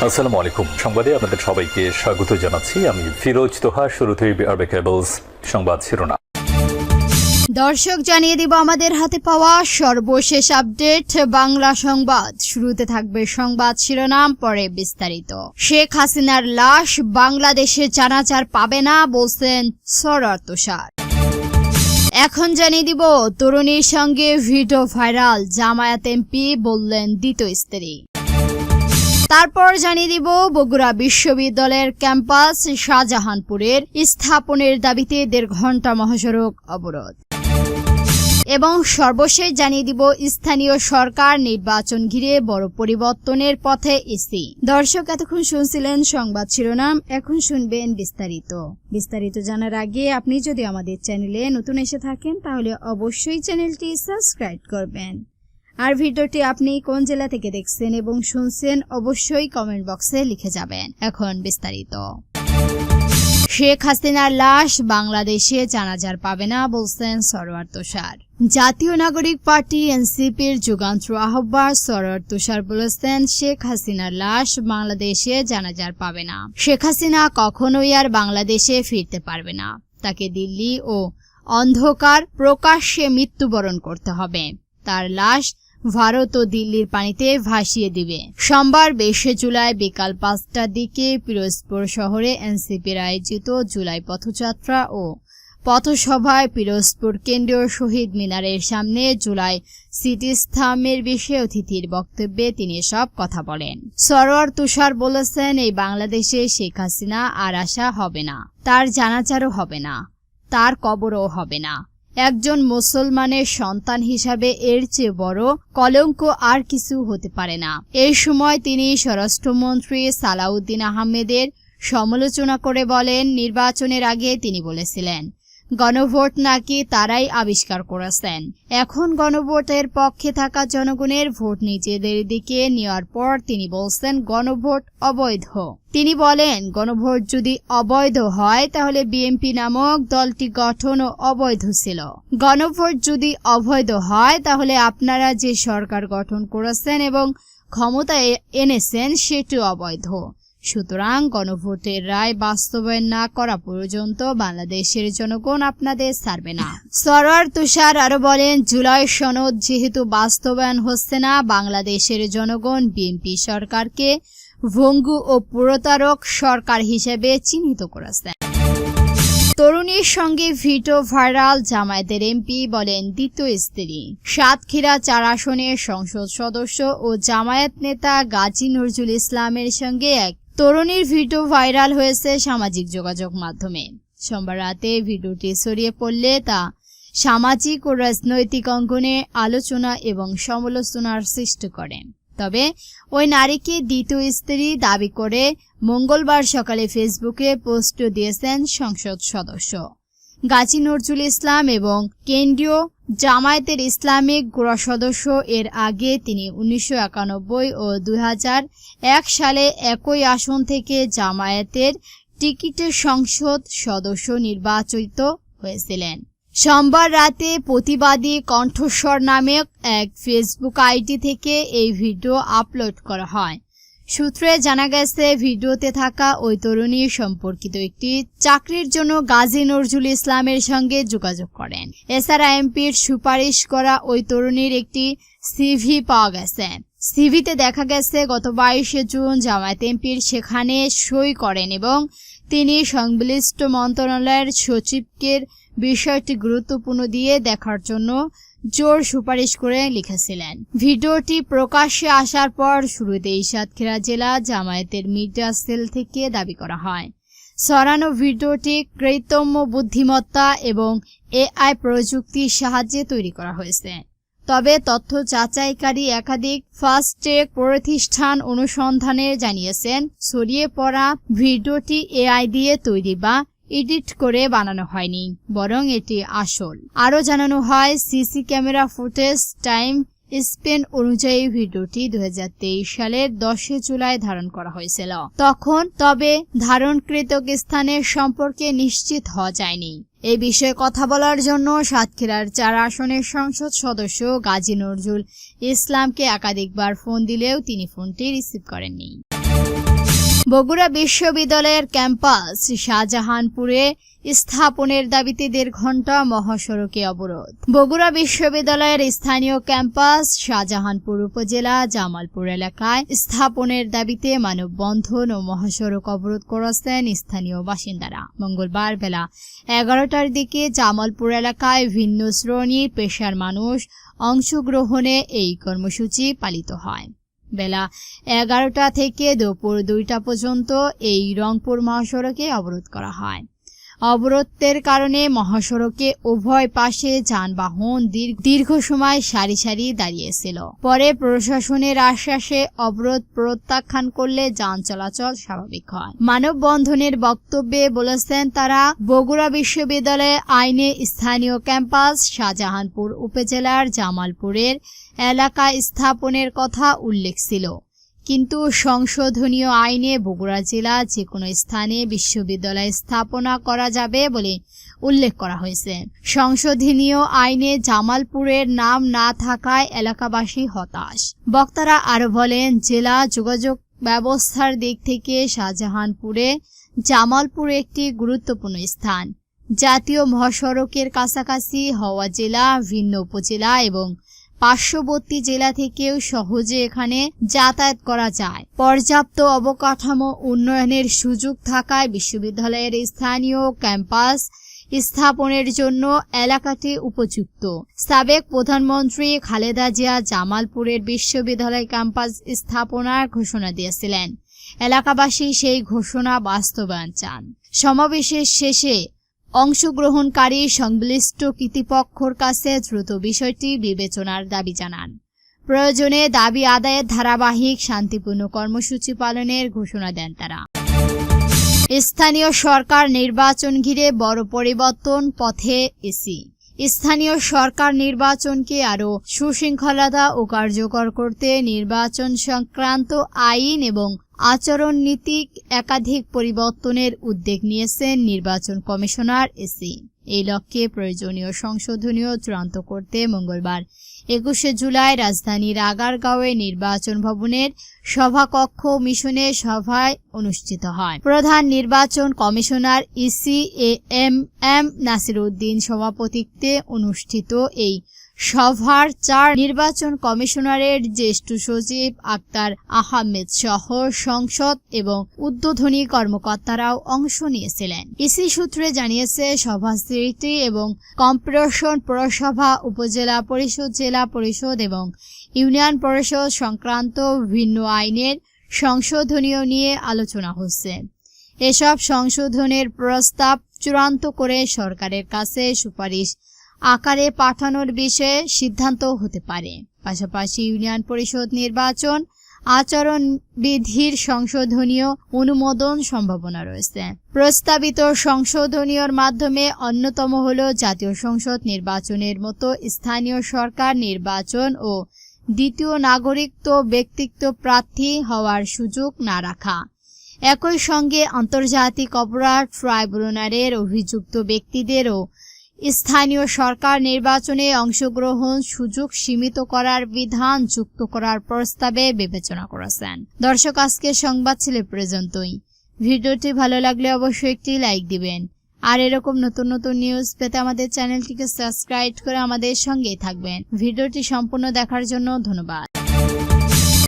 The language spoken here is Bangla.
আসসালামু আলাইকুম। সংবাদে আপনাদের সবাইকে স্বাগত জানাচ্ছি। আমি ফিরোজ তোহা। শুরুতেই আরবে কেবলস সংবাদ শিরোনাম। দর্শক, জানিয়ে দিব আমাদের হাতে পাওয়া সর্বশেষ আপডেট বাংলা সংবাদ। শুরুতে থাকবে সংবাদ শিরোনাম, পরে বিস্তারিত। শেখ হাসিনার লাশ বাংলাদেশে জানাজার পাবে না বলছেন সরওয়ার তুষার। এখন জানিয়ে দিব তরুণীর সঙ্গে ভিডিও ভাইরাল, জামায়াত এমপি বললেন দ্বিতীয় স্ত্রী। তারপর জানিয়ে দিব বগুড়া বিশ্ববিদ্যালয়ের ক্যাম্পাস শাহজাহানপুরের স্থাপনের দাবিতে 1.5 ঘন্টা মহাসড়ক অবরোধ। এবং সর্বশেষ জানিয়ে দিব স্থানীয় সরকার নির্বাচন ঘিরে বড় পরিবর্তনের পথে ইসি। দর্শক, এতক্ষণ শুনছিলেন সংবাদ শিরোনাম, এখন শুনবেন বিস্তারিত জানার আগে আপনি যদি আমাদের চ্যানেলে নতুন এসে থাকেন তাহলে অবশ্যই চ্যানেলটি সাবস্ক্রাইব করবেন। আর ভিডিওটি আপনি কোন জেলা থেকে দেখছেন এবং শুনছেন অবশ্যই কমেন্ট বক্সে লিখে যাবেন। এখন বিস্তারিত। শেখ হাসিনার লাশ বাংলাদেশে জানাজার পাবে না বলছেন সরওয়ার তুষার। জাতীয় নাগরিক পার্টি এনসিপির যুগান্তর আহ্বায়ক সরওয়ার তুষার বলেছেন, শেখ হাসিনার লাশ বাংলাদেশে জানাজার পাবে না। শেখ হাসিনা কখনোই আর বাংলাদেশে ফিরতে পারবে না। তাকে দিল্লি ও অন্ধকার প্রকাশ্যে মৃত্যুবরণ করতে হবে। তার লাশ ভারত ও দিল্লির পানিতে ভাসিয়ে দিবে। সোমবার 22 জুলাই বিকাল 5টার দিকে পিরোজপুর শহরে এনসিপির আয়োজিত জুলাই পথযাত্রা ও পথসভায় পিরোজপুর কেন্দ্রীয় শহীদ মিনারের সামনে জুলাই সিটি স্তম্ভের বিশেষ অতিথির বক্তব্যে তিনি সব কথা বলেন। সরওয়ার তুষার বলেছেন, এই বাংলাদেশে শেখ হাসিনা আর আসা হবে না, তার জানাজারও হবে না, তার কবরও হবে না। একজন মুসলমানের সন্তান হিসাবে এর চেয়ে বড় কলঙ্ক আর কিছু হতে পারে না। এই সময় তিনি স্বরাষ্ট্রমন্ত্রী সালাউদ্দিন আহমেদের সমালোচনা করে বলেন, নির্বাচনের আগে তিনি বলেছিলেন গণভোট নাকি তারাই আবিষ্কার করেছেন। এখন গণভোটের পক্ষে থাকা জনগণের ভোট নিজেদের দিকে নেওয়ার পর তিনি বলছেন গণভোট অবৈধ। তিনি বলেন, গণভোট যদি অবৈধ হয় তাহলে বিএনপি নামক দলটি গঠনও অবৈধ ছিল। গণভোট যদি অবৈধ হয় তাহলে আপনারা যে সরকার গঠন করেছেন এবং ক্ষমতায় এনেছেন সেটিও অবৈধ। সুতরাং গণভোটের রায় বাস্তবায়ন না করা পর্যন্ত বাংলাদেশের জনগণ আপনাদের ছাড়বে না। সরওয়ার তুষার আরো বলেন, জুলাই সনদ যেহেতু বাস্তবায়ন হচ্ছে না, বাংলাদেশের জনগণ বিএনপি সরকারকে ভঙ্গু ও প্রতারক সরকার হিসেবে চিহ্নিত করেছে। তরুণীর সঙ্গে ভিডিও ভাইরাল, জামায়াতের এমপি বলেন দ্বিতীয় স্ত্রী। সাতক্ষীরা 4 আসনের সংসদ সদস্য ও জামায়াত নেতা গাজী নজরুল ইসলামের সঙ্গে এক তরুণীর ভিডিও ভাইরাল হয়েছে সামাজিক যোগাযোগ মাধ্যমে। সোমবার রাতে ভিডিওটি ছড়িয়ে পড়লে তা সামাজিক ও রাজনৈতিক অঙ্গনে আলোচনা এবং সমালোচনার সৃষ্টি করে। তবে ওই নারীকে দ্বিতীয় স্ত্রী দাবি করে মঙ্গলবার সকালে ফেসবুকে পোস্ট দিয়েছেন সংসদ সদস্য গাজী নজরুল ইসলাম এবং কেন্দ্রীয় জামায়াতের ইসলামিক গোড়া সদস্য। এর আগে তিনি 1991 ও 2001 সালে একই আসন থেকে জামায়াতের টিকিটে সংসদ সদস্য নির্বাচিত হয়েছিলেন। সোমবার রাতে প্রতিবাদী কণ্ঠস্বর নামক এক ফেসবুক আইডি থেকে এই ভিডিও আপলোড করা হয়। সূত্রে জানা গেছে, ভিডিওতে থাকা ওই তরুণী সম্পর্কিত একটি চাকরির জন্য গাজী নজরুল ইসলামের সঙ্গে যোগাযোগ করেন। এছাড়া এমপির সুপারিশ করা ওই তরুণীর একটি সিভি পাওয়া গেছে। সিভিতে দেখা গেছে গত 22 জুন জামায়াত এমপির সেখানে সই করেন এবং তিনি সংশ্লিষ্ট মন্ত্রণালয়ের সচিবকে বিষয়টি গুরুত্বপূর্ণ দিয়ে দেখার জন্য জোর সুপারিশ করে লিখেছিলেন। ভিডিওটি প্রকাশ্যে আসার পর শুরুতেই সাতক্ষীরা জেলা জামায়াতের মিডিয়া সেল থেকে দাবি করা হয়, ছড়ানো ভিডিওটি কৃত্রিম বুদ্ধিমত্তা এবং এআই প্রযুক্তির সাহায্যে তৈরি করা হয়েছে। তবে তথ্য যাচাইকারী একাধিক ফাস্ট ট্র্যাক প্রতিষ্ঠান অনুসন্ধানে জানিয়েছেন, ছড়িয়ে পড়া ভিডিওটি এআই দিয়ে তৈরি বা এডিট করে বানানো হয়নি, বরং এটি আসল। আরও জানানো হয়, CC camera footage time spend অনুযায়ী ভিডিওটি 2023 সালের 10 জুলাই ধারণ করা হয়েছিল। তবে ধারণকৃত স্থানের সম্পর্কে নিশ্চিত হওয়া যায়নি। এই বিষয়ে কথা বলার জন্য সাতক্ষীরার 4 আসনের সংসদ সদস্য গাজী নজরুল ইসলামকে একাধিকবার ফোন দিলেও তিনি ফোনটি রিসিভ করেননি। বগুড়া বিশ্ববিদ্যালয়ের ক্যাম্পাস শাহজাহানপুরে স্থাপনের দাবিতে 1.5 ঘণ্টা মহাসড়কে অবরোধ। বগুড়া বিশ্ববিদ্যালয়ের স্থানীয় ক্যাম্পাস শাহজাহানপুর উপজেলা জামালপুর এলাকায় স্থাপনের দাবিতে মানববন্ধন ও মহাসড়ক অবরোধ করেছেন স্থানীয় বাসিন্দারা। মঙ্গলবার বেলা 11টার দিকে জামালপুর এলাকায় ভিন্ন শ্রেণী পেশার মানুষ অংশগ্রহণে এই কর্মসূচি পালিত হয়। বেলা 11টা থেকে দুপুর 2টা পর্যন্ত এই রংপুর মহাসড়কে অবরোধ করা হয়। অবরোধের কারণে মহাসড়কে উভয় পাশে যানবাহন দীর্ঘ সময় সারি সারি দাঁড়িয়েছিল। পরে প্রশাসনের আশ্বাসে অবরোধ প্রত্যাখ্যান করলে যান চলাচল স্বাভাবিক হয়। মানববন্ধনের বক্তব্যে বলেছেন তারা, বগুড়া বিশ্ববিদ্যালয়ে আইনে স্থানীয় ক্যাম্পাস শাহজাহানপুর উপজেলার জামালপুরের এলাকায় স্থাপনের কথা উল্লেখ ছিল, কিন্তু সংশোধনীয় আইনে বগুড়া জেলা যে কোনো স্থানে বিশ্ববিদ্যালয় স্থাপনা করা যাবে বলে উল্লেখ করা হয়েছে। সংশোধনীয় আইনে জামালপুরের নাম না থাকায় এলাকাবাসী হতাশ। বক্তারা আরো বলেন, জেলা যোগাযোগ ব্যবস্থার দিক থেকে শাহজাহানপুরে জামালপুর একটি গুরুত্বপূর্ণ স্থান। জাতীয় মহাসড়কের কাছাকাছি হওয়া জেলা ভিন্ন উপজেলা এবং পার্শ্ববর্তী জেলা থেকেও সহজে এখানে যাতায়াত করা যায়। পর্যাপ্ত অবকাঠামো উন্নয়নের সুযোগ থাকায় বিশ্ববিদ্যালয়ের স্থানীয় ক্যাম্পাস স্থাপনের জন্য এলাকাটি উপযুক্ত। সাবেক প্রধানমন্ত্রী খালেদা জিয়া জামালপুরের বিশ্ববিদ্যালয় ক্যাম্পাস স্থাপনার ঘোষণা দিয়েছিলেন। এলাকাবাসী সেই ঘোষণা বাস্তবায়ন চান। সমাবেশের শেষে অংশগ্রহণকারী সংশ্লিষ্ট কর্তৃপক্ষের কাছে দ্রুত বিষয়টি বিবেচনার দাবি জানান। প্রয়োজনে দাবি আদায়ের ধারাবাহিক শান্তিপূর্ণ কর্মসূচি পালনের ঘোষণা দেন তারা। স্থানীয় সরকার নির্বাচন ঘিরে বড় পরিবর্তন পথে ইসি। স্থানীয় সরকার নির্বাচনকে আরও সুশৃঙ্খলতা ও কার্যকর করতে নির্বাচন সংক্রান্ত আইন এবং আচরণ নীতি একাধিক পরিবর্তনের উদ্যোগ নিয়েছেন নির্বাচন কমিশনার ইসি। এই লক্ষ্যে প্রয়োজনীয় সংশোধনীয় চূড়ান্ত করতে মঙ্গলবার 21শে জুলাই রাজধানীর আগারগাঁওয়ে নির্বাচন ভবনের সভাকক্ষ মিশনে সভায় অনুষ্ঠিত হয়। প্রধান নির্বাচন commissioner EC M Nasir Uddin সভাপতিত্বে অনুষ্ঠিত এই সভার 4 নির্বাচন কমিশনারের জ্যেষ্ঠ সচিব আক্তার আহমেদ সহ সংসদ এবং উদ্বোধনী কর্মকর্তারাও অংশ নিয়েছিলেন। ইসি সূত্রে জানিয়েছে, সভাস্থিতি এবং কর্পোরেশন, পৌরসভা, উপজেলা পরিষদ, জেলা পরিষদ এবং ইউনিয়ন পরিষদ সংক্রান্ত ভিন্ন আইনের সংশোধনীয় নিয়ে আলোচনা হচ্ছে। এসব সংশোধনের প্রস্তাব চূড়ান্ত করে সরকারের কাছে সুপারিশ আকারে পাঠানোর বিষয়ে সিদ্ধান্ত হতে পারে। পাশাপাশি ইউনিয়ন পরিষদ নির্বাচন আচরণ বিধির সংশোধনীয় অনুমোদন সম্ভাবনা রয়েছে। প্রস্তাবিত সংশোধনীয়র মাধ্যমে অন্যতম হল জাতীয় সংসদ নির্বাচনের মতো স্থানীয় সরকার নির্বাচন ও দ্বিতীয় নাগরিকত্ব ব্যক্তিত্ব প্রার্থী হওয়ার সুযোগ না রাখা। একই সঙ্গে আন্তর্জাতিক অপরাধ ট্রাইব্যুনালের অভিযুক্ত ব্যক্তিদেরও স্থানীয় সরকার নির্বাচনে অংশগ্রহণ সুযোগ সীমিত করার বিধান যুক্ত করার প্রস্তাবে বিবেচনা করেছেন। দর্শক, আজকের সংবাদ ছিল পর্যন্তই। ভিডিওটি ভালো লাগলে অবশ্যই একটি লাইক দিবেন। আর এরকম নতুন নতুন নিউজ পেতে আমাদের চ্যানেলটিকে সাবস্ক্রাইব করে আমাদের সঙ্গেই থাকবেন। ভিডিওটি সম্পূর্ণ দেখার জন্য ধন্যবাদ।